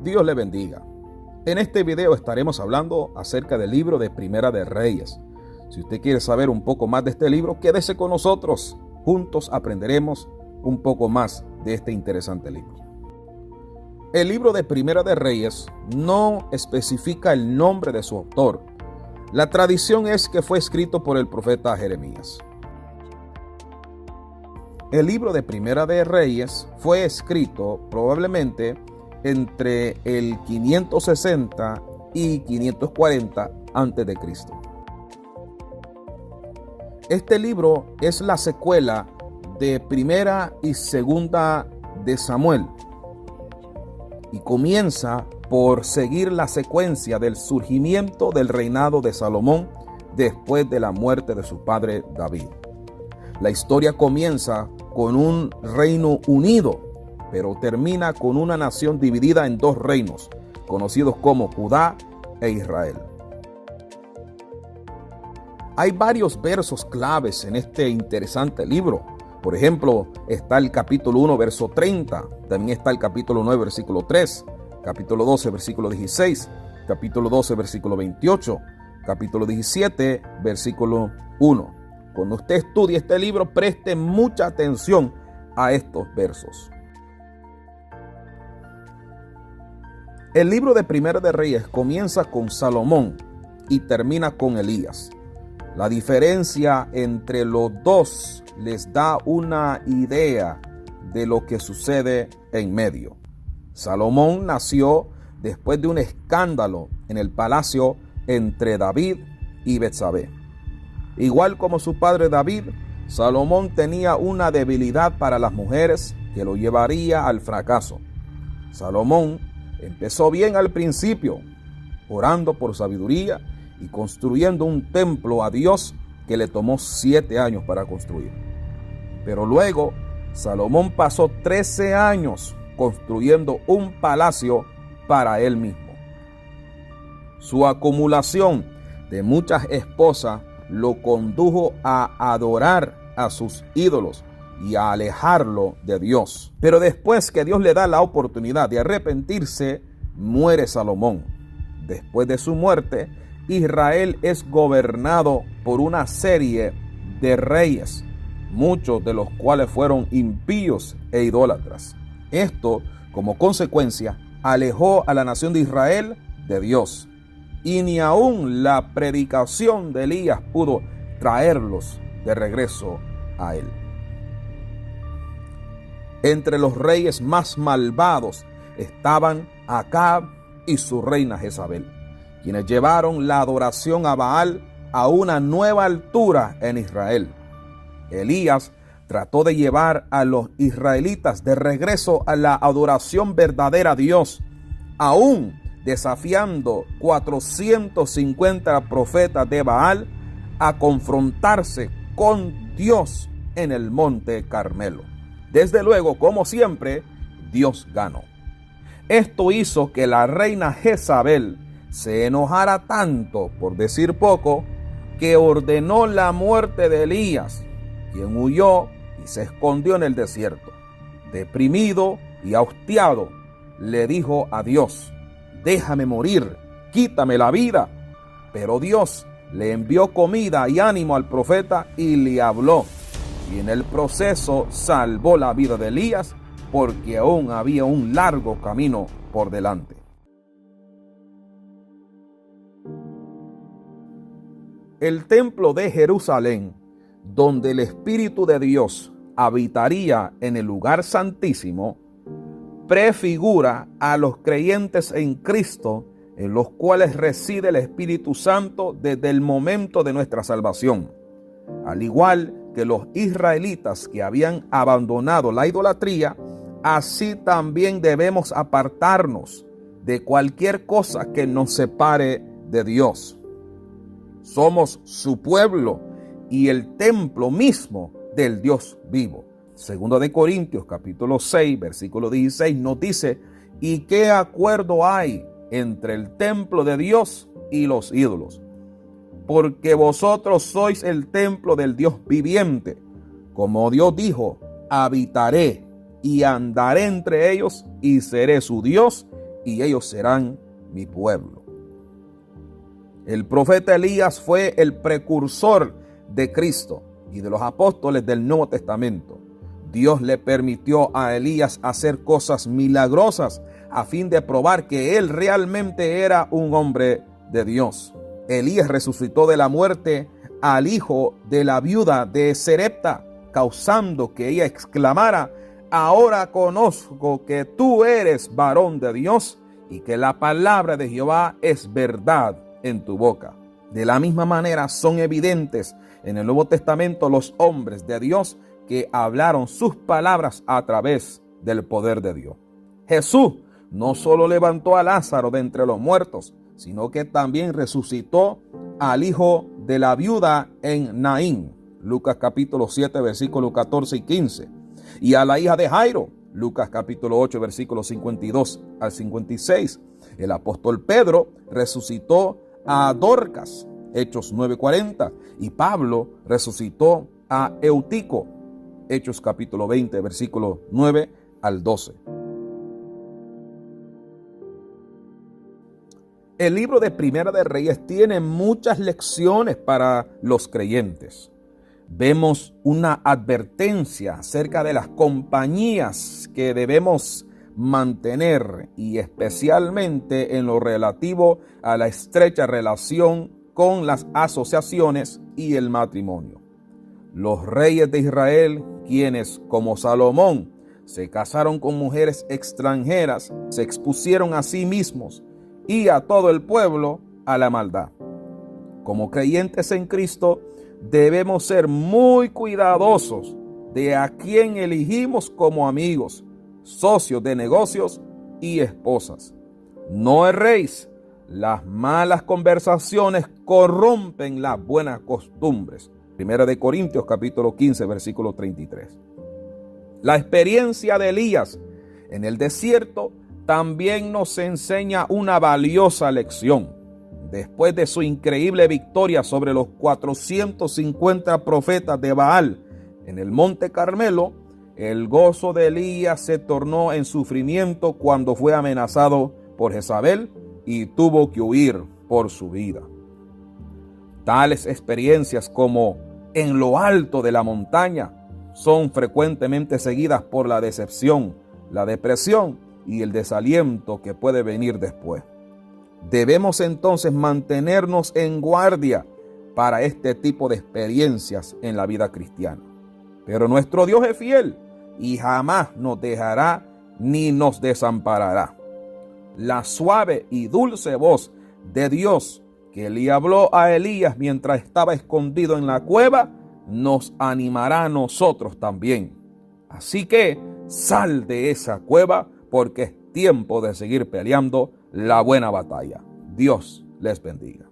Dios le bendiga. En este video estaremos hablando acerca del libro de Primera de Reyes. Si usted quiere saber un poco más de este libro, quédese con nosotros. Juntos aprenderemos un poco más de este interesante libro. El libro de Primera de Reyes no especifica el nombre de su autor. La tradición es que fue escrito por el profeta Jeremías. El libro de Primera de Reyes fue escrito probablemente entre el 560 y 540 a.C. Este libro es la secuela de Primera y Segunda de Samuel y comienza por seguir la secuencia del surgimiento del reinado de Salomón después de la muerte de su padre David. La historia comienza con un reino unido, pero termina con una nación dividida en dos reinos, conocidos como Judá e Israel. Hay varios versos claves en este interesante libro. Por ejemplo, está el capítulo 1, verso 30. También está el capítulo 9, versículo 3. Capítulo 12, versículo 16. Capítulo 12, versículo 28. Capítulo 17, versículo 1. Cuando usted estudie este libro, preste mucha atención a estos versos. El libro de Primera de Reyes comienza con Salomón y termina con Elías. La diferencia entre los dos les da una idea de lo que sucede en medio. Salomón nació después de un escándalo en el palacio entre David y Betsabé. Igual como su padre David, Salomón tenía una debilidad para las mujeres que lo llevaría al fracaso. Salomón empezó bien al principio, orando por sabiduría y construyendo un templo a Dios que le tomó 7 años para construir. Pero luego, Salomón pasó 13 años construyendo un palacio para él mismo. Su acumulación de muchas esposas lo condujo a adorar a sus ídolos y a alejarlo de Dios. Pero después que Dios le da la oportunidad de arrepentirse, muere Salomón. Después de su muerte, Israel es gobernado por una serie de reyes, muchos de los cuales fueron impíos e idólatras. Esto, como consecuencia, alejó a la nación de Israel de Dios. Y ni aún la predicación de Elías pudo traerlos de regreso a él. Entre los reyes más malvados estaban Acab y su reina Jezabel, quienes llevaron la adoración a Baal a una nueva altura en Israel. Elías trató de llevar a los israelitas de regreso a la adoración verdadera a Dios, aún desafiando 450 profetas de Baal a confrontarse con Dios en el monte Carmelo. Desde luego, como siempre, Dios ganó. Esto hizo que la reina Jezabel se enojara tanto, por decir poco, que ordenó la muerte de Elías, quien huyó y se escondió en el desierto. Deprimido y hastiado, le dijo a Dios: déjame morir, quítame la vida. Pero Dios le envió comida y ánimo al profeta y le habló. Y en el proceso salvó la vida de Elías, porque aún había un largo camino por delante. El templo de Jerusalén, donde el Espíritu de Dios habitaría en el lugar santísimo, prefigura a los creyentes en Cristo, en los cuales reside el Espíritu Santo desde el momento de nuestra salvación. Al igual que los israelitas que habían abandonado la idolatría, así también debemos apartarnos de cualquier cosa que nos separe de Dios. Somos su pueblo y el templo mismo del Dios vivo. Segundo de Corintios capítulo 6, versículo 16 nos dice: ¿y qué acuerdo hay entre el templo de Dios y los ídolos? Porque vosotros sois el templo del Dios viviente. Como Dios dijo: habitaré y andaré entre ellos y seré su Dios y ellos serán mi pueblo. El profeta Elías fue el precursor de Cristo y de los apóstoles del Nuevo Testamento. Dios le permitió a Elías hacer cosas milagrosas a fin de probar que él realmente era un hombre de Dios. Elías resucitó de la muerte al hijo de la viuda de Serepta, causando que ella exclamara: ahora conozco que tú eres varón de Dios y que la palabra de Jehová es verdad en tu boca. De la misma manera son evidentes en el Nuevo Testamento los hombres de Dios que hablaron sus palabras a través del poder de Dios. Jesús no solo levantó a Lázaro de entre los muertos, sino que también resucitó al hijo de la viuda en Naín, Lucas capítulo 7, versículos 14 y 15, y a la hija de Jairo, Lucas capítulo 8, versículos 52 al 56. El apóstol Pedro resucitó a Dorcas, Hechos 9:40, y Pablo resucitó a Eutico, Hechos capítulo 20, versículos 9 al 12. El libro de Primera de Reyes tiene muchas lecciones para los creyentes. Vemos una advertencia acerca de las compañías que debemos mantener y especialmente en lo relativo a la estrecha relación con las asociaciones y el matrimonio. Los reyes de Israel, quienes como Salomón se casaron con mujeres extranjeras, se expusieron a sí mismos y a todo el pueblo a la maldad. Como creyentes en Cristo, debemos ser muy cuidadosos de a quién elegimos como amigos, socios de negocios y esposas. No erréis, las malas conversaciones corrompen las buenas costumbres. Primera de Corintios capítulo 15, versículo 33. La experiencia de Elías en el desierto también nos enseña una valiosa lección. Después de su increíble victoria sobre los 450 profetas de Baal en el monte Carmelo, el gozo de Elías se tornó en sufrimiento cuando fue amenazado por Jezabel y tuvo que huir por su vida. Tales experiencias como en lo alto de la montaña son frecuentemente seguidas por la decepción, la depresión y el desaliento que puede venir después. Debemos entonces mantenernos en guardia para este tipo de experiencias en la vida cristiana. Pero nuestro Dios es fiel y jamás nos dejará ni nos desamparará. La suave y dulce voz de Dios que le habló a Elías mientras estaba escondido en la cueva nos animará a nosotros también. Así que sal de esa cueva porque es tiempo de seguir peleando la buena batalla. Dios les bendiga.